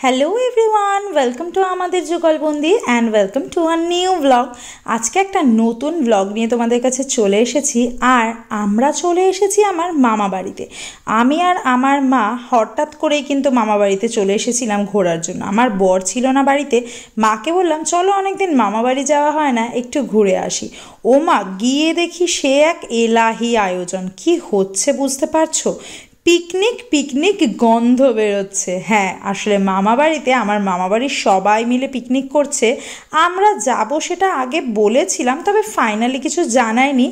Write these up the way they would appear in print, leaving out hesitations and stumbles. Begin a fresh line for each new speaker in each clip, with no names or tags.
Hello everyone, welcome to আমাদের Jugalbandi and welcome to a new blog. আজকে একটা নতুন ব্লগ নিয়ে তোমাদের কাছে চলে এসেছি। আর আমরা চলে এসেছি আমার মামা বাড়িতে। আমি আর আমার মা হঠাৎ করেই কিন্তু মামা বাড়িতে চলে এসেছিলাম ঘোরার জন্য। আমার বর ছিল না বাড়িতে। মাকে বললাম চলো, অনেকদিন মামা বাড়ি যাওয়া হয় না, একটু ঘুরে আসি। ও মা, গিয়ে দেখি সে এক এলাহি আয়োজন। কি হচ্ছে বুঝতে পারছো? পিকনিক পিকনিক গন্ধ বেরোচ্ছে। হ্যাঁ, আসলে মামা বাড়িতে আমার মামা বাড়ির সবাই মিলে পিকনিক করছে। আমরা যাব সেটা আগে বলেছিলাম, তবে ফাইনালি কিছু জানায়নি।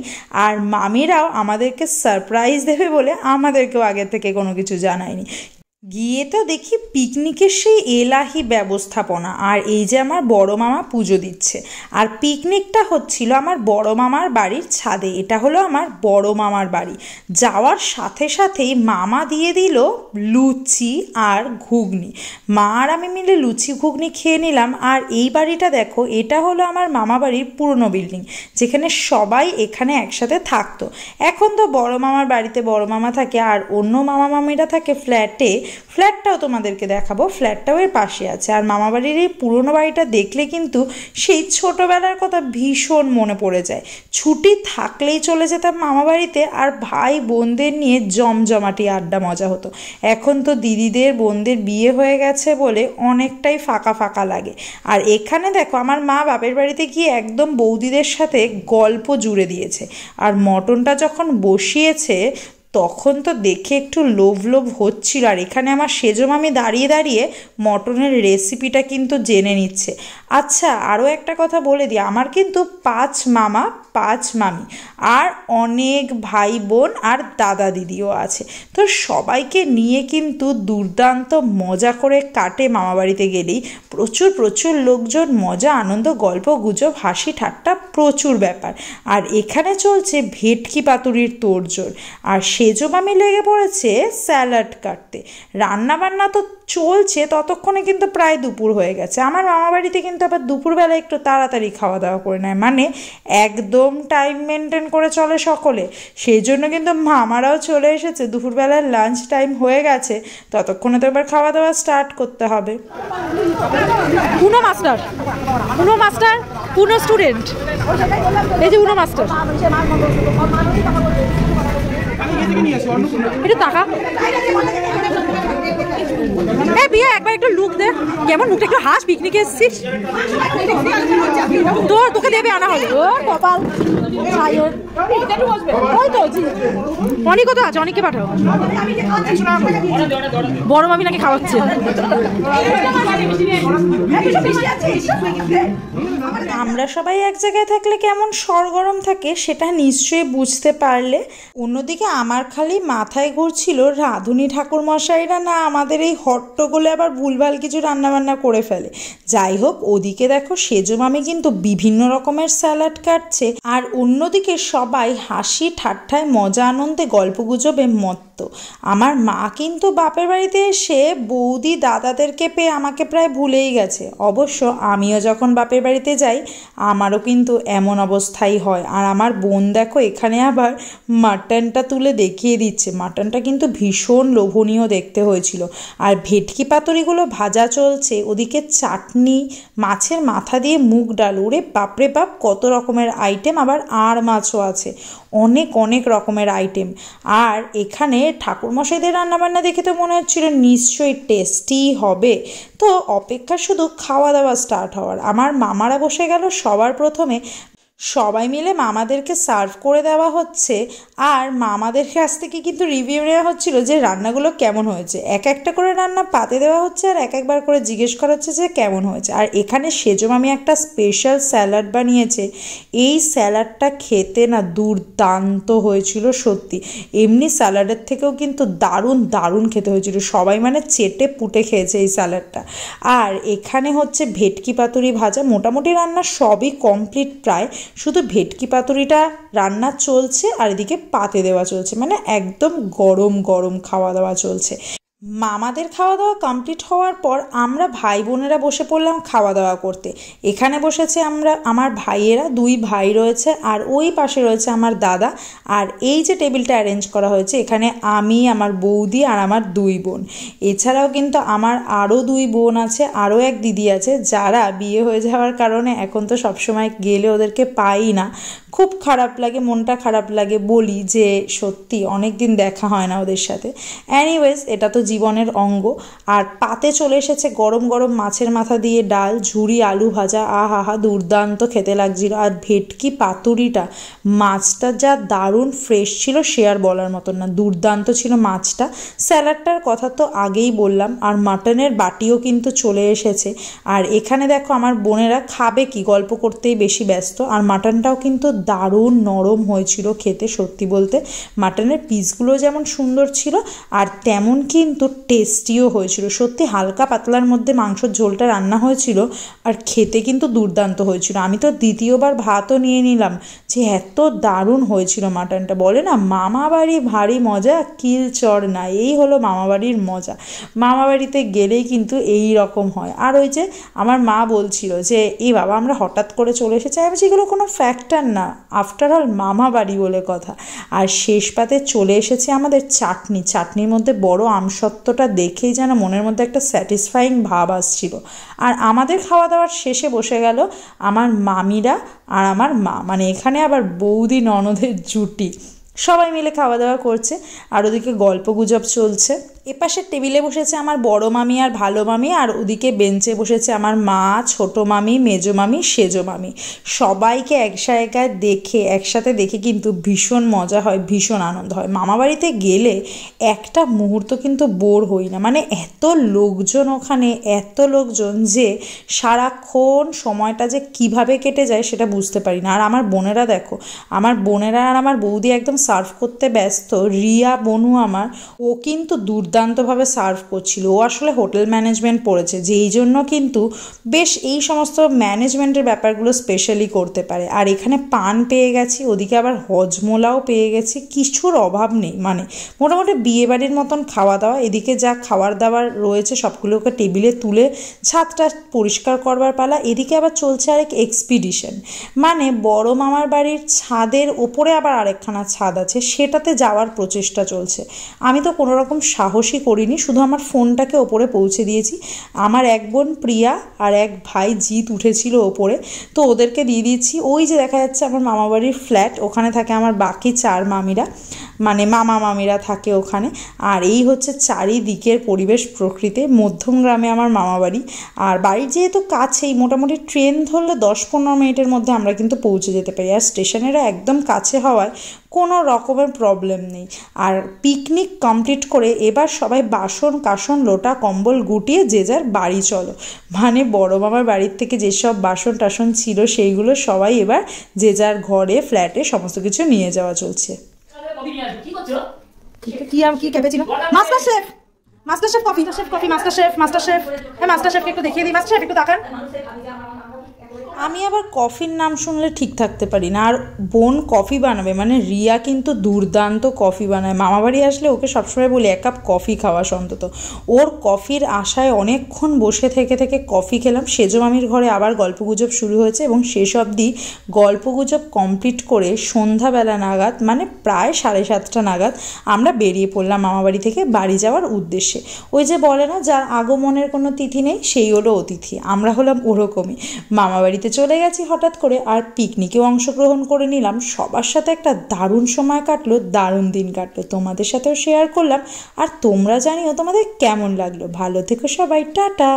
আর মামিরাও আমাদেরকে সারপ্রাইজ দেবে বলে আমাদেরকেও আগে থেকে কোনো কিছু জানায়নি। গিয়ে তো দেখি পিকনিকের সেই এলাহি ব্যবস্থাপনা। আর এই যে আমার বড় মামা পুজো দিচ্ছে। আর পিকনিকটা হচ্ছিল আমার বড় মামার বাড়ির ছাদে। এটা হলো আমার বড় মামার বাড়ি। যাওয়ার সাথে সাথেই মামা দিয়ে দিল লুচি আর ঘুগনি। মা আর আমি মিলে লুচি ঘুগনি খেয়ে নিলাম। আর এই বাড়িটা দেখো, এটা হলো আমার মামা বাড়ির পুরনো বিল্ডিং, যেখানে সবাই এখানে একসাথে থাকতো। এখন তো বড় মামার বাড়িতে বড় মামা থাকে আর অন্য মামা মামিরা থাকে ফ্ল্যাটে। ফ্ল্যাটটাও তোমাদেরকে দেখাবো, ফ্ল্যাটটাও এর পাশে আছে। আর মামাবাড়ির এই পুরনো বাড়িটা দেখলে কিন্তু সেই ছোটোবেলার কথা ভীষণ মনে পড়ে যায়। ছুটি থাকলেই চলে যেতাম মামাবাড়িতে, আর ভাই বোনদের নিয়ে জমজমাটি আড্ডা মজা হতো। এখন তো দিদিদের বোনদের বিয়ে হয়ে গেছে বলে অনেকটাই ফাঁকা ফাঁকা লাগে। আর এখানে দেখো, আমার মা বাপের বাড়িতে গিয়ে একদম বৌদিদের সাথে গল্প জুড়ে দিয়েছে। আর মটনটা যখন বসিয়েছে তখন তো দেখে একটু লোভ লোভ হচ্ছিল। আর এখানে আমার সেজো মামি দাঁড়িয়ে দাঁড়িয়ে মটনের রেসিপিটা কিন্তু জেনে নিচ্ছে। আচ্ছা, আরও একটা কথা বলে দিই, আমার কিন্তু 5 মামা 5 মামি আর অনেক ভাই বোন আর দাদা দিদিও আছে। তো সবাইকে নিয়ে কিন্তু দুর্দান্ত মজা করে কাটে মামাবাড়িতে গেলেই। প্রচুর প্রচুর লোকজন, মজা আনন্দ, গল্প গুজব, হাসি ঠাট্টা, প্রচুর ব্যাপার। আর এখানে চলছে ভেটকি পাতুরির তোড়জোড়। আর সেজো মামি লেগে পড়েছে স্যালাড কাটতে। রান্নাবান্না তো চলছে, ততক্ষণে কিন্তু প্রায় দুপুর হয়ে গেছে। আমার মামা বাড়িতে কিন্তু আবার দুপুরবেলা একটু তাড়াতাড়ি খাওয়া দাওয়া করে নেয়, মানে একদম টাইম মেনটেন করে চলে সকলে। সেই জন্য কিন্তু মামারাও চলে এসেছে, দুপুরবেলার লাঞ্চ টাইম হয়ে গেছে, ততক্ষণে তো এবার খাওয়া দাওয়া স্টার্ট করতে হবে।
উনো মাস্টার, উনো মাস্টার, উনো স্টুডেন্ট, এই যে উনো মাস্টার, একটু টাকা বিয়ে একবার একটু লুক দে, কেমন মুখটা একটু হাস, পিকনিকে এসেছিস, তোকে দেবে আনা হবে। ও কপাল, অনেক কথা আছে, অনেককে পাঠাও। বড় মামি নাকি খাওয়াচ্ছে।
আমরা সবাই এক জায়গায় থাকলে কেমন সরগরম থাকে সেটা নিশ্চয়ই বুঝতে পারলে। অন্যদিকে আমার খালি মাথায় ঘুরছিল রাঁধুনি ঠাকুর মশাইরা না আমাদের এই হট্টগোলে আবার ভুলভাল কিছু রান্নাবান্না করে ফেলে। যাই হোক, ওদিকে দেখো সেজো মামি কিন্তু বিভিন্ন রকমের স্যালাড কাটছে, আর অন্যদিকে সবাই হাসি ঠাট্টায় মজা আনন্দে গল্পগুজবে মত্ত। আমার মা কিন্তু বাপের বাড়িতে এসে বৌদি দাদাদেরকে পেয়ে আমাকে প্রায় ভুলেই গেছে। অবশ্য আমিও যখন বাপের বাড়িতে যাই আমারও কিন্তু এমন অবস্থাই হয়। আর আমার বোন দেখো এখানে আবার মাটনটা তুলে দেখিয়ে দিচ্ছে। মাটনটা কিন্তু ভীষণ লোভনীয় দেখতে হয়েছিল। আর ভেটকি পাতুরিগুলো ভাজা চলছে, ওদিকে চাটনি, মাছের মাথা দিয়ে মুগ ডাল, ওরে বাপরে বাপ কত রকমের আইটেম। আবার আর মাছও আছে, অনেক অনেক রকমের আইটেম। আর এখানে ঠাকুরমশাইদের রান্নাবান্না দেখে তো মনে হচ্ছিল নিশ্চয়ই টেস্টি হবে। তো অপেক্ষা শুধু খাওয়া দাওয়া স্টার্ট হওয়ার। আমার মামারা বসে গেল সবার প্রথমে। সবাই মিলে মামাদেরকে সার্ভ করে দেওয়া হচ্ছে। আর মামাদের কাছ থেকে কিন্তু রিভিউ নেওয়া হচ্ছিল যে রান্নাগুলো কেমন হয়েছে। এক একটা করে রান্না পাতে দেওয়া হচ্ছে আর এক একবার করে জিজ্ঞেস করা হচ্ছে যে কেমন হয়েছে। আর এখানে সেজো মামি একটা স্পেশাল স্যালাড বানিয়েছে। এই স্যালাডটা খেতে না দুর্দান্ত হয়েছিল সত্যি। এমনি স্যালাডের থেকেও কিন্তু দারুণ দারুণ খেতে হয়েছিল। সবাই মানে চেটে পুটে খেয়েছে এই স্যালাডটা। আর এখানে হচ্ছে ভেটকি পাতুরি ভাজা। মোটামুটি রান্না সবই কমপ্লিট প্রায়, শুধু ভেটকি পাতুরিটা রান্না চলছে আর এদিকে পাতে দেওয়া চলছে, মানে একদম গরম গরম খাওয়া দাওয়া চলছে। মামাদের খাওয়া দাওয়া কমপ্লিট হওয়ার পর আমরা ভাই বোনেরা বসে পড়লাম খাওয়া দাওয়া করতে। এখানে বসেছে আমার ভাইয়েরা, 2 ভাই রয়েছে, আর ওই পাশে রয়েছে আমার দাদা। আর এই যে টেবিলটা অ্যারেঞ্জ করা হয়েছে, এখানে আমি, আমার বৌদি আর আমার 2 বোন। এছাড়াও কিন্তু আমার আরও 2 বোন আছে, আরও এক দিদি আছে, যারা বিয়ে হয়ে যাওয়ার কারণে এখন তো সবসময় গেলে ওদেরকে পাই না। খুব খারাপ লাগে, মনটা খারাপ লাগে, বলি যে সত্যি অনেক দিন দেখা হয় না ওদের সাথে। অ্যানিওয়েজ, এটা তো জীবনের অঙ্গ। আর পাতে চলে এসেছে গরম গরম মাছের মাথা দিয়ে ডাল, ঝুরি আলু ভাজা, আহা দুর্দান্ত খেতে লাগছিল। আর ভেটকি পাতুরিটা, মাছটা যা দারুণ ফ্রেশ ছিল সে আর বলার মতন না, দুর্দান্ত ছিল মাছটা। স্যালাডটার কথা তো আগেই বললাম। আর মাটনের বাটিও কিন্তু চলে এসেছে। আর এখানে দেখো আমার বোনেরা খাবে কি, গল্প করতেই বেশি ব্যস্ত। আর মাটনটাও কিন্তু দারুণ নরম হয়েছিল খেতে, সত্যি বলতে। মাটনের পিসগুলো যেমন সুন্দর ছিল আর তেমন কিন্তু টেস্টিও হয়েছিল। সত্যি হালকা পাতলার মধ্যে মাংসর ঝোলটা রান্না হয়েছিল আর খেতে কিন্তু দুর্দান্ত হয়েছিল। আমি তো দ্বিতীয়বার ভাতও নিয়ে নিলাম, যে এত দারুণ হয়েছিল মাটনটা। বলে না মামা বাড়ি ভারী মজা, কিল চর না, এই হলো মামা বাড়ির মজা। মামা বাড়িতে গেলেই কিন্তু এই রকম হয়। আর ওই যে আমার মা বলছিল যে এই বাবা আমরা হঠাৎ করে চলে এসেছি, আমি যেগুলো কোনো ফ্যাক্টর না, আফটার অল মামা বাড়ি বলে কথা। আর শেষ পাতে চলে এসেছে আমাদের চাটনির মধ্যে বড় আমসত্ত্বটা দেখেই যেন মনের মধ্যে একটা স্যাটিসফাইং ভাব আসছিল। আর আমাদের খাওয়া দাওয়ার শেষে বসে গেল আমার মামিরা আর আমার মা, মানে এখানে আবার বৌদি ননদের জুটি, সবাই মিলে খাওয়া দাওয়া করছে। আর ওদিকে গল্প গুজব চলছে। এপাশের টেবিলে বসেছে আমার বড় মামি আর ভালো মামি, আর ওদিকে বেঞ্চে বসেছে আমার মা, ছোটো মামি, মেজো মামি, সেজো মামি। সবাইকে একসাথে দেখে কিন্তু ভীষণ মজা হয়, ভীষণ আনন্দ হয়। মামা বাড়িতে গেলে একটা মুহূর্ত কিন্তু বোর হই না, মানে এত লোকজন ওখানে, এত লোকজন যে সারাক্ষণ সময়টা যে কিভাবে কেটে যায় সেটা বুঝতে পারি না। আর আমার বোনেরা দেখো, আমার বোনেরা আর আমার বৌদি একদম সার্ভ করতে ব্যস্ত। রিয়া বনু আমার, ও কিন্তু দুর্দান্তভাবে সার্ভ করছিল। ও আসলে হোটেল ম্যানেজমেন্ট পড়েছে, যেই জন্য কিন্তু বেশ এই সমস্ত ম্যানেজমেন্টের ব্যাপারগুলো স্পেশালি করতে পারে। আর এখানে পান পেয়ে গেছি, ওদিকে আবার হজমোলাও পেয়ে গেছি, কিছুর অভাব নেই। মানে মোটামুটি বিয়েবাড়ির মতন খাওয়া দাওয়া। এদিকে যা খাবার দাবার রয়েছে সবগুলোকে টেবিলে তুলে ছাদটা পরিষ্কার করবার পালা। এদিকে আবার চলছে আরেক এক্সপিডিশন, মানে বড় মামার বাড়ির ছাদের ওপরে আবার আরেকখানা ছাদ আছে, সেটাতে যাওয়ার প্রচেষ্টা চলছে। আমি তো কোনো রকম সাহসই করিনি, শুধু আমার ফোনটাকে ওপরে পৌঁছে দিয়েছি। আমার এক বোন প্রিয়া আর এক ভাই জিৎ উঠেছিল ওপরে, তো ওদেরকে দিয়ে দিচ্ছি। ওই যে দেখা যাচ্ছে আমার মামাবাড়ির ফ্ল্যাট, ওখানে থাকে আমার বাকি 4 মামিরা, মানে মামা মামিরা থাকে ওখানে। আর এই হচ্ছে চারিদিকের পরিবেশ প্রকৃতি। মধ্যম গ্রামে আমার মামাবাড়ি। আর বাড়ির যেহেতু কাছেই, মোটামুটি ট্রেন ধরলে 10-15 মিনিটের মধ্যে আমরা কিন্তু পৌঁছে যেতে পারি। আর স্টেশনেরও একদম কাছে হওয়ায় কোনো রকমের প্রবলেম নেই। আর পিকনিক কমপ্লিট করে এবার সবাই বাসন কাসন লোটা কম্বল গুটিয়ে যে যার বাড়ি চলো। মানে বড় মামার বাড়ির থেকে যেসব বাসন টাসন ছিল সেইগুলো সবাই এবার যে যার ঘরে, ফ্ল্যাটে সমস্ত কিছু নিয়ে যাওয়া চলছে।
কি cappuccino, master chef coffee, master শেফকে একটু দেখিয়ে দিই। মাস্টার শেফ একটু তাকান।
আমি আবার কফির নাম শুনলে ঠিক থাকতে পারি না। আর বোন কফি বানাবে, মানে রিয়া কিন্তু দুর্দান্ত কফি বানায়। মামাবাড়ি আসলে ওকে সবসময় বলি 1 কাপ কফি খাওয়াস অন্তত। ওর কফির আশায় অনেকক্ষণ বসে থেকে কফি খেলাম। সেজো মামির ঘরে আবার গল্পগুজব শুরু হয়েছে এবং শেষ অবধি গল্পগুজব কমপ্লিট করে সন্ধ্যাবেলা নাগাদ, মানে প্রায় 7:30টা নাগাদ আমরা বেরিয়ে পড়লাম মামাবাড়ি থেকে বাড়ি যাওয়ার উদ্দেশ্যে। ওই যে বলে না, যার আগমনের কোনো তিথি নেই সেই হলো অতিথি। আমরা হলাম ওরকমই। মামাবাড়িতে চলে গেছি হঠাৎ করে, আর পিকনিকেও অংশগ্রহণ করে নিলাম। সবার সাথে একটা দারুণ সময় কাটলো, দারুণ দিন কাটলো। তোমাদের সাথেও শেয়ার করলাম। আর তোমরা জানিও তোমাদের কেমন লাগলো। ভালো থেকো সবাই, টাটা।